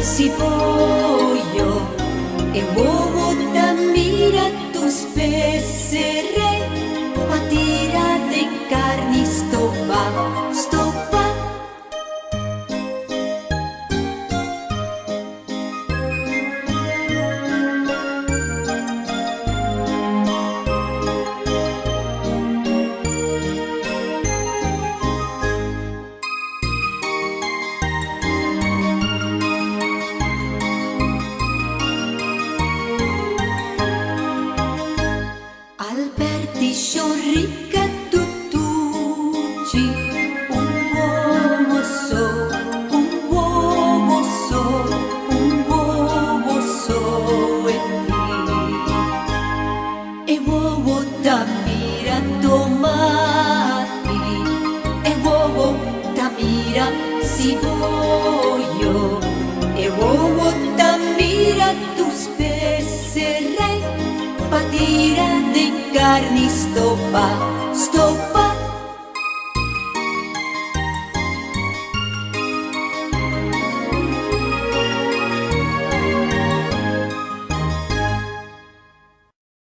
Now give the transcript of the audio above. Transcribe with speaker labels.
Speaker 1: si voglio e uovo da mira tus pesere patira de carni stoppa stoppa. Alberti sciorrica tutucci, un uomo so, un uomo so, un uomo so e ti. E uovo da mira domani, e uovo da mira si voglio, e uovo da mira tu spesserei patira de carni stoppa, stoppa.